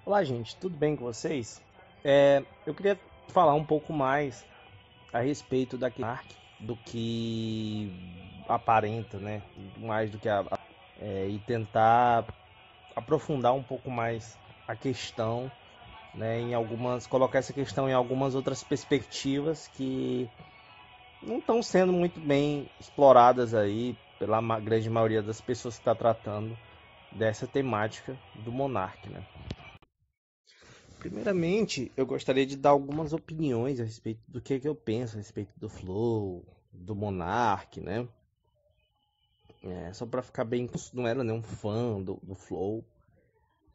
Olá, gente, tudo bem com vocês? Eu queria falar um pouco mais a respeito da Monark do que aparenta, né? Mais do que e tentar aprofundar um pouco mais a questão, né? Colocar essa questão em algumas outras perspectivas que não estão sendo muito bem exploradas aí pela grande maioria das pessoas que está tratando dessa temática do Monark, né? Primeiramente, eu gostaria de dar algumas opiniões a respeito do que eu penso a respeito do Flow, do Monark, né? Só para ficar bem, não era nenhum fã do Flow.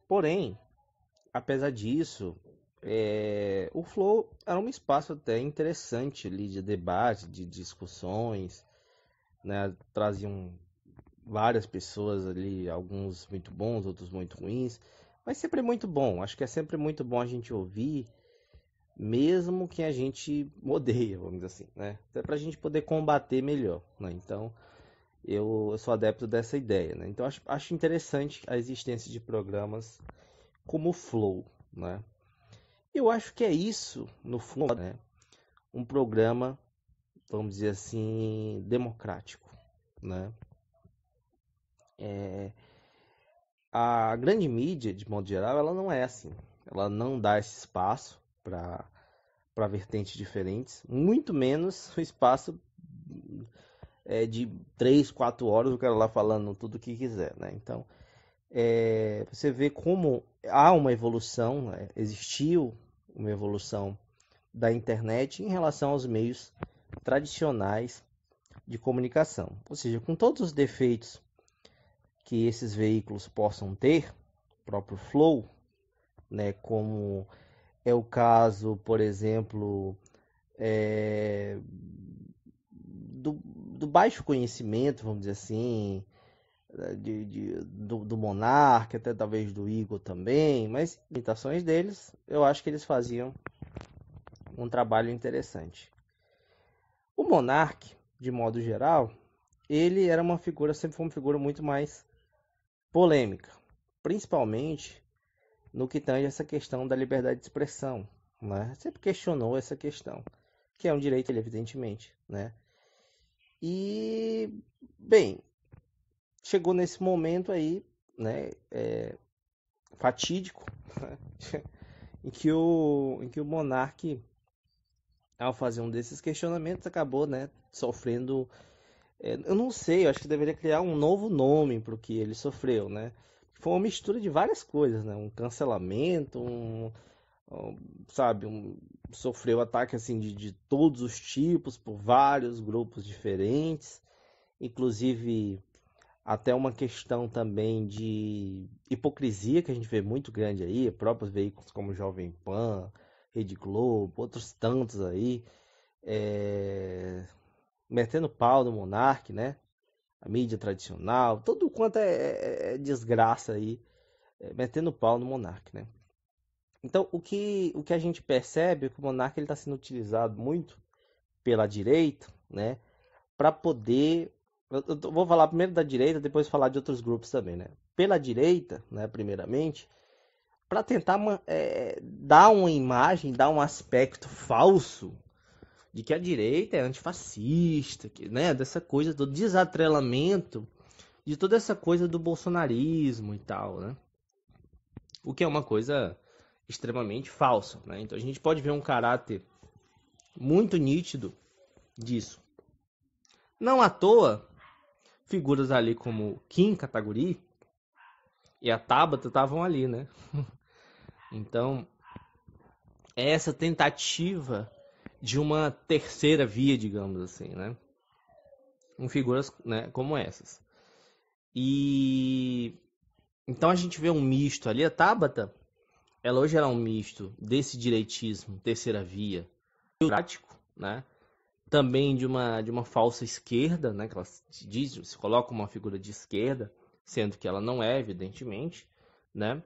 Porém, apesar disso, o Flow era um espaço até interessante ali de debate, de discussões, né? Traziam várias pessoas ali, alguns muito bons, outros muito ruins, mas sempre muito bom. Acho que é sempre muito bom a gente ouvir mesmo que a gente odeia, vamos dizer assim, né? Até para a gente poder combater melhor, né? Então, eu sou adepto dessa ideia, né? Então, acho interessante a existência de programas como o Flow, né? Eu acho que é isso, no fundo, né? Um programa, vamos dizer assim, democrático, né? A grande mídia, de modo geral, ela não é assim. Ela não dá esse espaço para vertentes diferentes, muito menos o espaço de 3, 4 horas o cara lá falando tudo o que quiser, né? Então, você vê como há uma evolução, né? Existiu uma evolução da internet em relação aos meios tradicionais de comunicação. Ou seja, com todos os defeitos que esses veículos possam ter, o próprio Flow, né, como é o caso, por exemplo, é, do baixo conhecimento, vamos dizer assim, do Monark, até talvez do Igor também, mas imitações deles, eu acho que eles faziam um trabalho interessante. O Monark, de modo geral, ele era uma figura, sempre foi uma figura muito mais polêmica, principalmente no que tange essa questão da liberdade de expressão, né? Sempre questionou essa questão, que é um direito, ele, evidentemente, né? E, bem, chegou nesse momento aí, né, fatídico, né, em que o Monark, ao fazer um desses questionamentos, acabou, né, sofrendo. Eu não sei, eu acho que deveria criar um novo nome para o que ele sofreu, né? Foi uma mistura de várias coisas, né? Um cancelamento, sabe, sofreu ataque assim de todos os tipos por vários grupos diferentes, inclusive até uma questão também de hipocrisia que a gente vê muito grande aí, próprios veículos como Jovem Pan, Rede Globo, outros tantos aí, metendo pau no Monark, né? A mídia tradicional, tudo quanto é desgraça aí, metendo pau no Monark, né? Então, o que a gente percebe é que o Monark está sendo utilizado muito pela direita, né? Para poder. Eu vou falar primeiro da direita, depois falar de outros grupos também, né? Pela direita, né? Primeiramente, para tentar dar uma imagem, dar um aspecto falso de que a direita é antifascista, que, né? Dessa coisa do desatrelamento de toda essa coisa do bolsonarismo e tal, né? O que é uma coisa extremamente falsa, né? Então a gente pode ver um caráter muito nítido disso. Não à toa, figuras ali como Kim Kataguiri e a Tabata estavam ali, né? Então, é essa tentativa de uma terceira via, digamos assim, né? Com figuras, né, como essas. E então a gente vê um misto ali. A Tabata, ela hoje era um misto desse direitismo, terceira via, prático, né? Também de uma falsa esquerda, né? Que ela se coloca uma figura de esquerda, sendo que ela não é, evidentemente, né?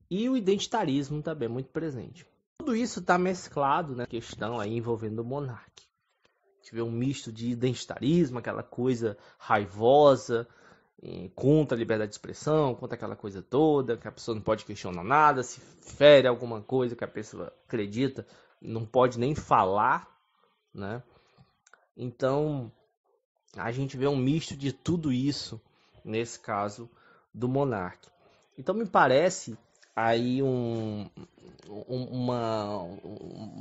E o identitarismo também é muito presente. Tudo isso está mesclado na questão aí envolvendo o monarca. A gente vê um misto de identitarismo, aquela coisa raivosa, contra a liberdade de expressão, contra aquela coisa toda, que a pessoa não pode questionar nada, se fere alguma coisa que a pessoa acredita, não pode nem falar, né? Então, a gente vê um misto de tudo isso, nesse caso, do monarca. Então, me parece aí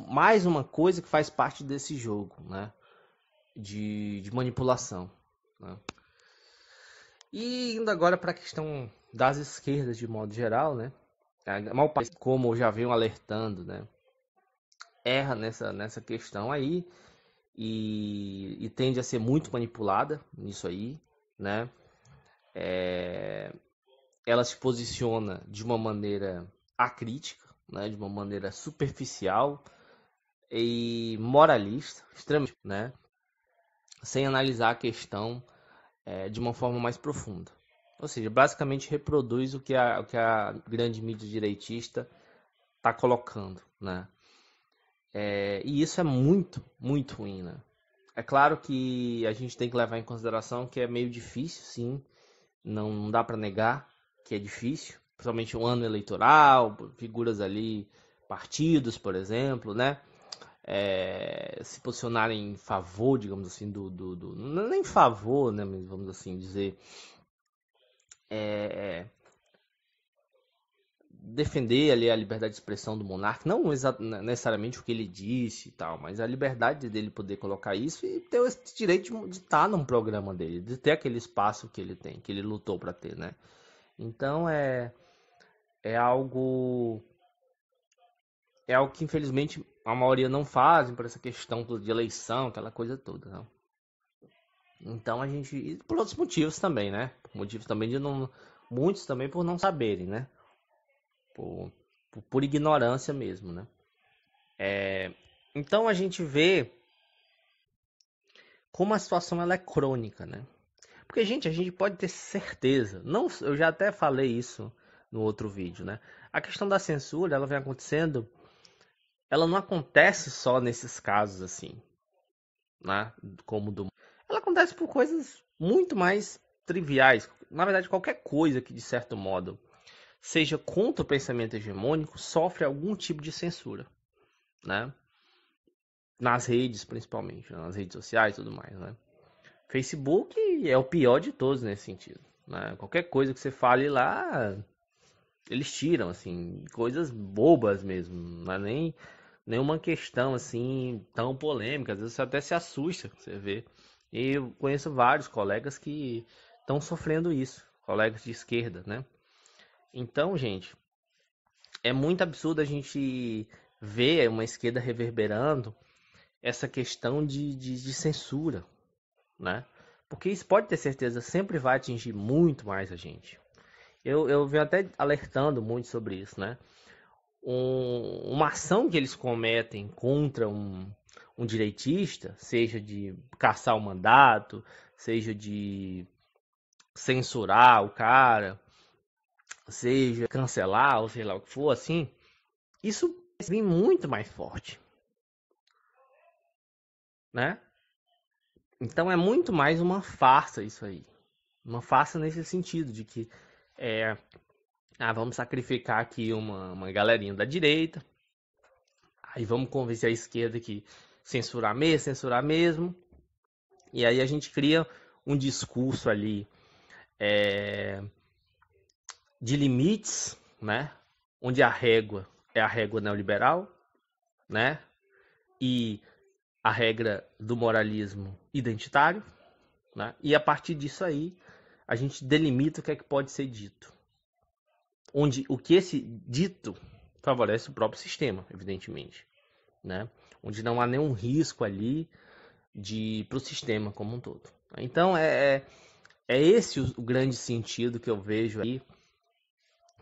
mais uma coisa que faz parte desse jogo, né? De manipulação, né? E indo agora para a questão das esquerdas de modo geral, né? A maior parte, como já venho alertando, né? Erra nessa questão aí e tende a ser muito manipulada nisso aí, né? Ela se posiciona de uma maneira acrítica, né? De uma maneira superficial e moralista, extremamente, né? Sem analisar a questão de uma forma mais profunda. Ou seja, basicamente reproduz o que a grande mídia direitista está colocando, né? E isso é muito, muito ruim, né? É claro que a gente tem que levar em consideração que é meio difícil, sim. Não dá para negar que é difícil. Principalmente um ano eleitoral, figuras ali, partidos, por exemplo, né? Se posicionarem em favor, digamos assim, não é nem em favor, né, mas vamos assim dizer, defender ali a liberdade de expressão do monarca, não necessariamente o que ele disse e tal, mas a liberdade dele poder colocar isso e ter esse direito de estar num programa dele, de ter aquele espaço que ele tem, que ele lutou para ter, né? Então é algo que infelizmente a maioria não fazem por essa questão de eleição, aquela coisa toda, não. Então a gente, e por outros motivos também, né? Motivos também de não, muitos também por não saberem, né? Por ignorância mesmo, né? Então a gente vê como a situação ela é crônica, né? Porque, gente, a gente pode ter certeza, não, eu já até falei isso no outro vídeo, né? A questão da censura, ela vem acontecendo, ela não acontece só nesses casos assim, né? Como do, ela acontece por coisas muito mais triviais. Na verdade, qualquer coisa que de certo modo seja contra o pensamento hegemônico sofre algum tipo de censura, né? Nas redes, principalmente, nas redes sociais e tudo mais, né? Facebook é o pior de todos nesse sentido, né? Qualquer coisa que você fale lá, eles tiram, assim, coisas bobas mesmo, não é nem nenhuma questão, assim, tão polêmica, às vezes você até se assusta, você vê. E eu conheço vários colegas que estão sofrendo isso, colegas de esquerda, né? Então, gente, é muito absurdo a gente ver uma esquerda reverberando essa questão de censura, né? Porque isso pode ter certeza sempre vai atingir muito mais a gente. Eu venho até alertando muito sobre isso, né? Uma ação que eles cometem contra um direitista, seja de caçar o mandato, seja de censurar o cara, seja cancelar, ou sei lá o que for, assim, isso vem muito mais forte, né? Então é muito mais uma farsa isso aí. Uma farsa nesse sentido, de que vamos sacrificar aqui uma galerinha da direita, aí vamos convencer a esquerda que censurar mesmo, e aí a gente cria um discurso ali de limites, né? Onde a régua é a régua neoliberal, né? E a regra do moralismo identitário, né? E a partir disso aí, a gente delimita o que é que pode ser dito. Onde o que esse dito favorece o próprio sistema, evidentemente, né? Onde não há nenhum risco ali para o sistema como um todo. Então é esse o grande sentido que eu vejo aí,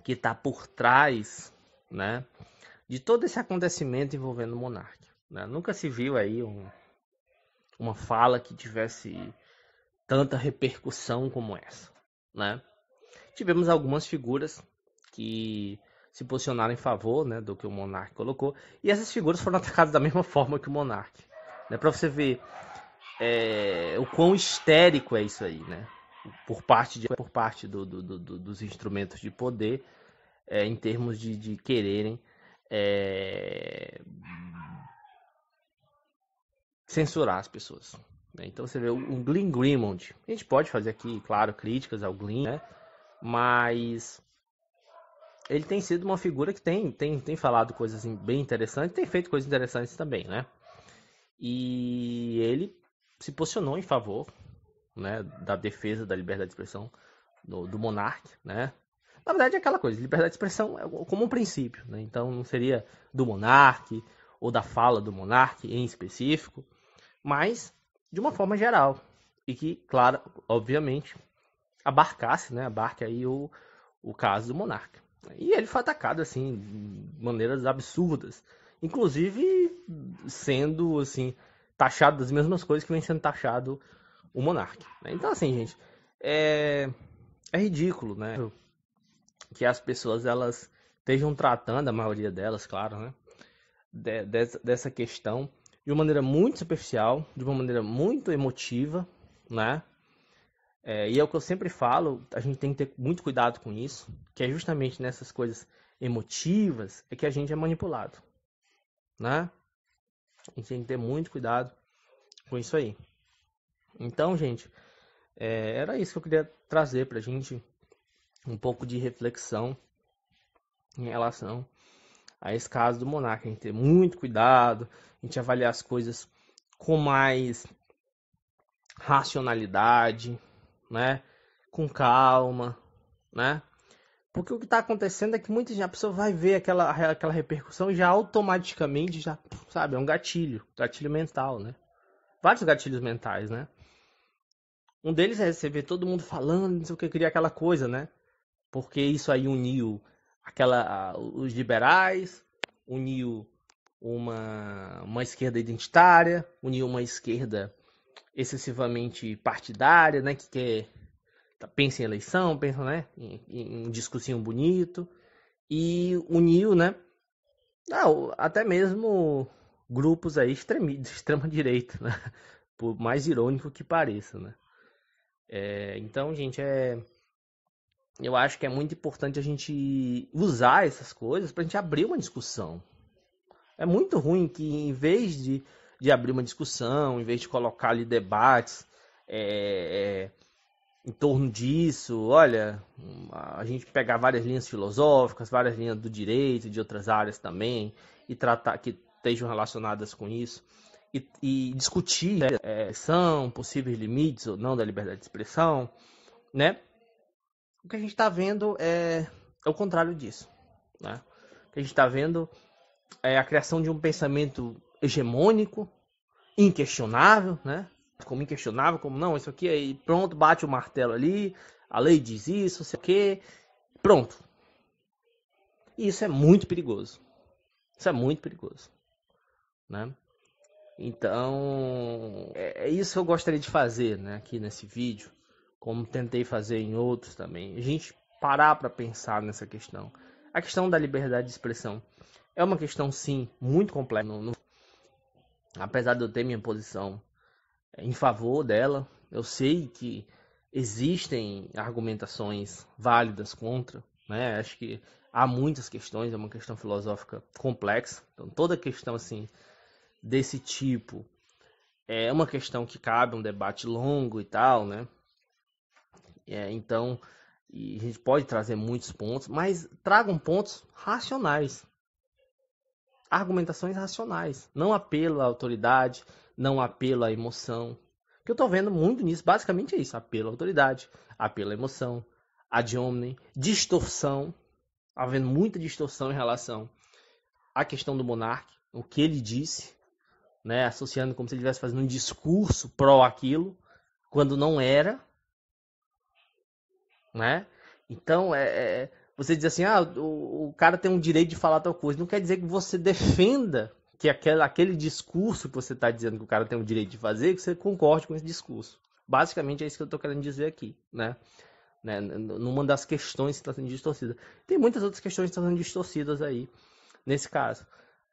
que está por trás, né, de todo esse acontecimento envolvendo o monarca, né? Nunca se viu aí uma fala que tivesse tanta repercussão como essa, né? Tivemos algumas figuras que se posicionaram em favor, né, do que o monarca colocou, e essas figuras foram atacadas da mesma forma que o monarca, né? Para você ver o quão histérico é isso aí, né? por parte dos instrumentos de poder, em termos de quererem censurar as pessoas. Então você vê o Glenn Greenwald. A gente pode fazer aqui, claro, críticas ao Glenn, né? Mas ele tem sido uma figura que tem falado coisas bem interessantes, tem feito coisas interessantes também, né? E ele se posicionou em favor, né, da defesa da liberdade de expressão do monarca, né? Na verdade é aquela coisa, liberdade de expressão é como um princípio, né? Então não seria do monarca ou da fala do monarca em específico, mas de uma forma geral. E que, claro, obviamente, abarca aí o caso do monarca. E ele foi atacado, assim, de maneiras absurdas. Inclusive, sendo, assim, taxado das mesmas coisas que vem sendo taxado o monarca. Então, assim, gente, é ridículo, né? Que as pessoas, elas estejam tratando, a maioria delas, claro, né? Dessa questão de uma maneira muito superficial, de uma maneira muito emotiva, né? E é o que eu sempre falo, a gente tem que ter muito cuidado com isso, que é justamente nessas coisas emotivas é que a gente é manipulado, né? A gente tem que ter muito cuidado com isso aí. Então, gente, era isso que eu queria trazer pra gente, um pouco de reflexão em relação a esse caso do monarca. A gente ter muito cuidado, a gente avaliar as coisas com mais racionalidade, né? Com calma, né? Porque o que está acontecendo é que muita gente, a pessoa vai ver aquela repercussão e já automaticamente, já, sabe, é um gatilho mental, né? Vários gatilhos mentais, né? Um deles é você ver todo mundo falando, não sei o que, cria aquela coisa, né? Porque isso aí uniu os liberais, uniu uma esquerda identitária, uniu uma esquerda excessivamente partidária, né? Que quer pensa em eleição, pensa, né, em um discursinho bonito, e uniu, né, até mesmo grupos aí de extrema direita, né, por mais irônico que pareça, né. Então, gente, eu acho que é muito importante a gente usar essas coisas para a gente abrir uma discussão. É muito ruim que, em vez de abrir uma discussão, em vez de colocar ali debates em torno disso, olha, a gente pegar várias linhas filosóficas, várias linhas do direito, de outras áreas também, e tratar que estejam relacionadas com isso, e discutir, né, são possíveis limites ou não da liberdade de expressão, né? O que a gente está vendo é o contrário disso, né? O que a gente está vendo é a criação de um pensamento hegemônico, inquestionável, né? Como inquestionável, como não, isso aqui aí, pronto, bate o martelo ali, a lei diz isso, sei o quê, pronto. E isso é muito perigoso. Isso é muito perigoso, né? Então, é isso que eu gostaria de fazer, né, aqui nesse vídeo, como tentei fazer em outros também. A gente parar para pensar nessa questão. A questão da liberdade de expressão é uma questão, sim, muito complexa. Apesar de eu ter minha posição em favor dela, eu sei que existem argumentações válidas contra, né? Acho que há muitas questões, é uma questão filosófica complexa. Então, toda questão assim desse tipo é uma questão que cabe um debate longo e tal, né? Então, e a gente pode trazer muitos pontos, mas tragam pontos racionais. Argumentações racionais, não apelo à autoridade, não apelo à emoção. O que eu estou vendo muito nisso, basicamente é isso, apelo à autoridade, apelo à emoção, ad hominem, distorção, havendo muita distorção em relação à questão do monarca, o que ele disse, né, associando como se ele estivesse fazendo um discurso pró aquilo, quando não era, né? Então, você diz assim, o cara tem um direito de falar tal coisa. Não quer dizer que você defenda que aquele discurso que você está dizendo que o cara tem o direito de fazer, que você concorde com esse discurso. Basicamente é isso que eu estou querendo dizer aqui, né? Numa das questões que está sendo distorcida. Tem muitas outras questões que estão sendo distorcidas aí, nesse caso.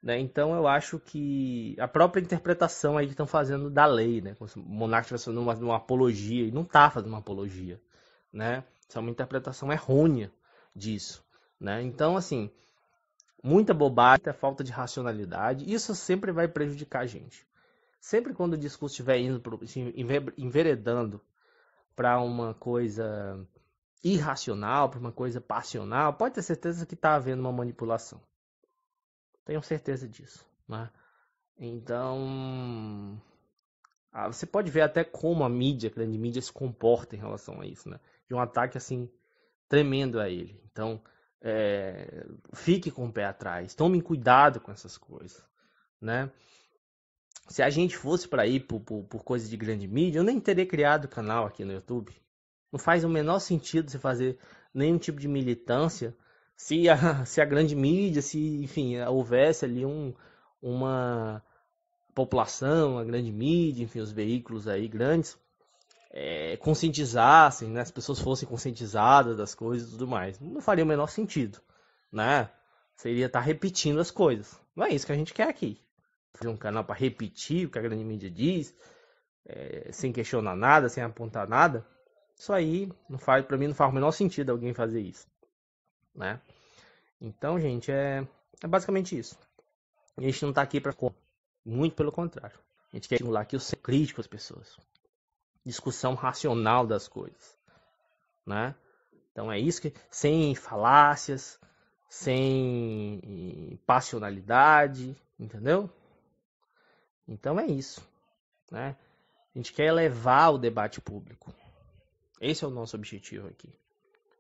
né? Então eu acho que a própria interpretação aí que estão fazendo da lei, né? Como se o monarca estivesse fazendo uma apologia, e não está fazendo uma apologia, né? Isso é uma interpretação errônea disso, né? Então, assim, muita bobagem, muita falta de racionalidade, isso sempre vai prejudicar a gente. Sempre quando o discurso estiver indo enveredando para uma coisa irracional, para uma coisa passional, pode ter certeza que está havendo uma manipulação. Tenho certeza disso, né? Então, você pode ver até como a mídia, a grande mídia, se comporta em relação a isso, né? De um ataque assim tremendo a ele. Então, fique com o pé atrás, tome cuidado com essas coisas, né? Se a gente fosse para ir por coisas de grande mídia, eu nem teria criado canal aqui no YouTube. Não faz o menor sentido você fazer nenhum tipo de militância se a grande mídia, se, enfim, houvesse ali uma população, a grande mídia, enfim, os veículos aí grandes, conscientizassem, né? As pessoas fossem conscientizadas das coisas e tudo mais. Não faria o menor sentido, né? Seria estar repetindo as coisas. Não é isso que a gente quer aqui. Fazer um canal para repetir o que a grande mídia diz, sem questionar nada, sem apontar nada. Isso aí não faz, para mim não faz o menor sentido alguém fazer isso, né? Então, gente, é basicamente isso. A gente não tá aqui para muito pelo contrário. A gente quer estimular aqui o ser crítico às pessoas. Discussão racional das coisas, né? Então é isso que, sem falácias, sem passionalidade, entendeu? Então é isso, né? A gente quer elevar o debate público. Esse é o nosso objetivo aqui.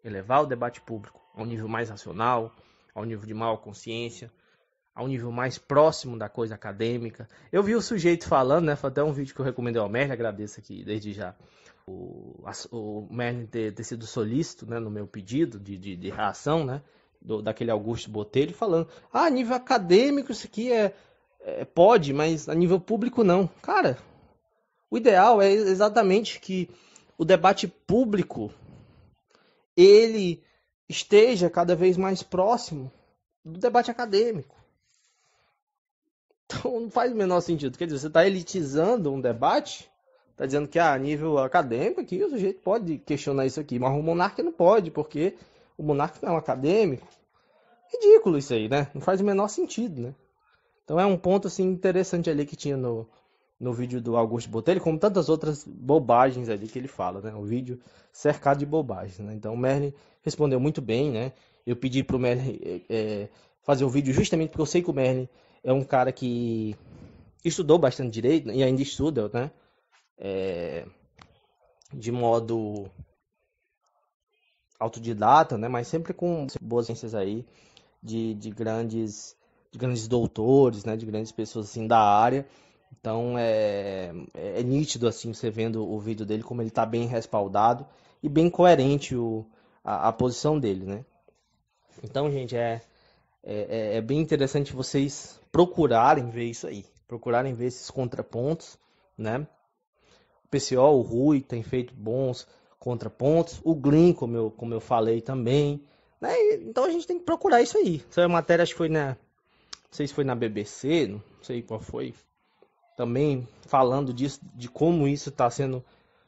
Elevar o debate público a um nível mais racional, a um nível de maior consciência, a um nível mais próximo da coisa acadêmica. Eu vi o sujeito falando, né? Foi até um vídeo que eu recomendei ao Merlin, agradeço aqui desde já o Merlin ter sido solícito, né, no meu pedido de reação, né? Daquele Augusto Botelho, falando: a nível acadêmico isso aqui pode, mas a nível público não. Cara, o ideal é exatamente que o debate público ele esteja cada vez mais próximo do debate acadêmico. Então não faz o menor sentido. Quer dizer, você está elitizando um debate, está dizendo que a nível acadêmico aqui o sujeito pode questionar isso aqui, mas o monarca não pode, porque o monarca não é um acadêmico. Ridículo isso aí, né? Não faz o menor sentido, né? Então é um ponto assim interessante ali que tinha no vídeo do Augusto Botelho, como tantas outras bobagens ali que ele fala, né? O vídeo cercado de bobagens, né? Então o Merlin respondeu muito bem, né? Eu pedi pro Merlin fazer o vídeo justamente porque eu sei que o Merlin é um cara que estudou bastante direito e ainda estuda, né? De modo autodidata, né? Mas sempre com boas ciências aí de grandes doutores, né? De grandes pessoas assim da área. Então é nítido assim você vendo o vídeo dele como ele está bem respaldado e bem coerente a posição dele, né? Então, gente, é bem interessante vocês procurarem ver isso aí, procurarem ver esses contrapontos, né? O PCO, o Rui tem feito bons contrapontos, o Glyn, como eu falei também, né? Então a gente tem que procurar isso aí. Essa matéria acho que foi não sei se foi na BBC, não sei qual foi, também falando disso, de como isso está sendo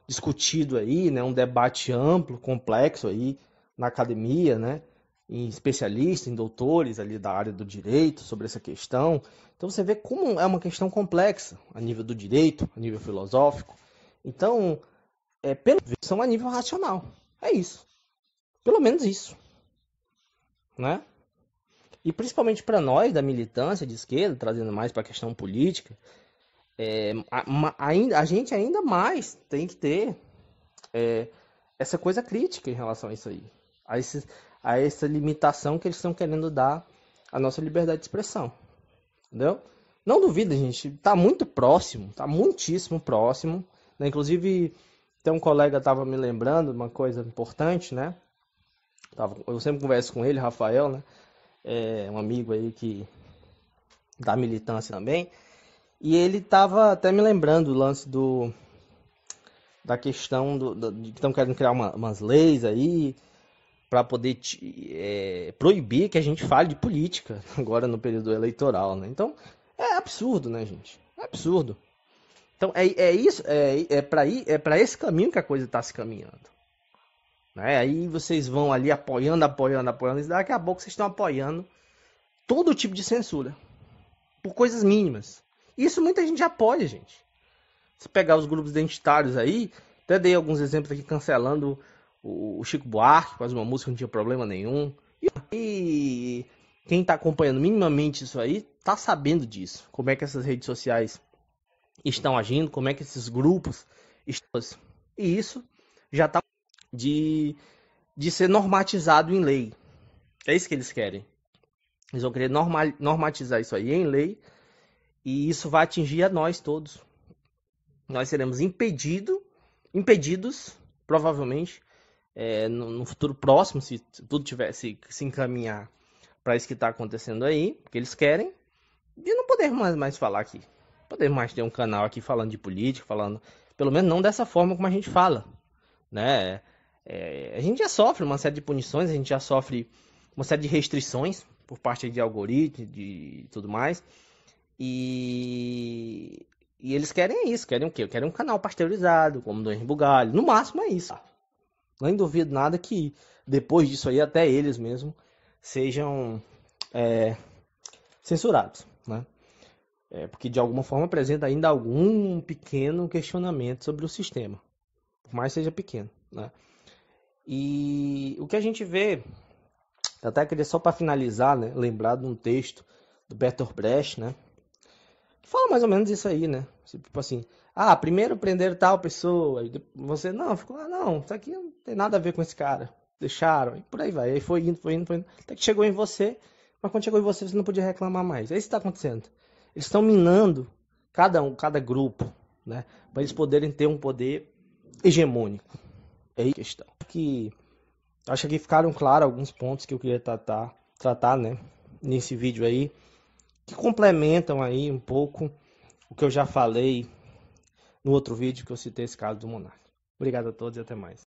discutido aí, né? Um debate amplo, complexo aí na academia, né? Em especialistas, em doutores ali da área do direito sobre essa questão. Então você vê como é uma questão complexa a nível do direito, a nível filosófico. Então, pelo menos são a nível racional. É isso. Pelo menos isso, né? E principalmente para nós da militância de esquerda, trazendo mais para a questão política, a gente ainda mais tem que ter essa coisa crítica em relação a isso aí, a essa limitação que eles estão querendo dar à nossa liberdade de expressão, entendeu? Não duvida, gente, tá muito próximo, tá muitíssimo próximo, né? Inclusive, tem um colega estava me lembrando uma coisa importante, né? Eu sempre converso com ele, Rafael, né? Um amigo aí que da militância também, e ele estava até me lembrando o lance da questão de que estão querendo criar umas leis aí para poder proibir que a gente fale de política agora no período eleitoral, né? Então é absurdo, né, gente? É absurdo. Então é para esse caminho que a coisa está se caminhando. Né? Aí vocês vão ali apoiando, e daqui a pouco vocês estão apoiando todo tipo de censura por coisas mínimas. Isso muita gente apoia, gente. Se pegar os grupos identitários aí, até dei alguns exemplos aqui cancelando o Chico Buarque, faz uma música que não tinha problema nenhum. E quem está acompanhando minimamente isso aí, tá sabendo disso. Como é que essas redes sociais estão agindo, como é que esses grupos estão. E isso já está de ser normatizado em lei. É isso que eles querem. Eles vão querer normatizar isso aí em lei. E isso vai atingir a nós todos. Nós seremos impedidos, provavelmente, no futuro próximo, se tudo tivesse se encaminhar para isso que está acontecendo aí, que eles querem, de não poder mais falar aqui. Poder mais ter um canal aqui falando de política, falando, pelo menos não dessa forma como a gente fala, né? A gente já sofre uma série de punições, a gente já sofre uma série de restrições por parte de algoritmos e tudo mais. E eles querem isso, querem o quê? Querem um canal pasteurizado, como do Henri Bugalho. No máximo é isso. Não duvido nada que depois disso aí, até eles mesmos sejam censurados, né? Porque de alguma forma apresenta ainda algum pequeno questionamento sobre o sistema, por mais seja pequeno, né? E o que a gente vê, até queria só para finalizar, né, lembrar de um texto do Bertolt Brecht, né? Fala mais ou menos isso aí, né? Tipo assim, primeiro prenderam tal pessoa, aí você, não, ficou, não, isso aqui não tem nada a ver com esse cara. Deixaram, e por aí vai. Aí foi indo. Até que chegou em você, mas quando chegou em você, você não podia reclamar mais. É isso que está acontecendo. Eles estão minando cada grupo, né? Para eles poderem ter um poder hegemônico. É aí a questão. Acho que ficaram claros alguns pontos que eu queria tratar, né? Nesse vídeo aí, que complementam aí um pouco o que eu já falei no outro vídeo que eu citei esse caso do Monark. Obrigado a todos e até mais.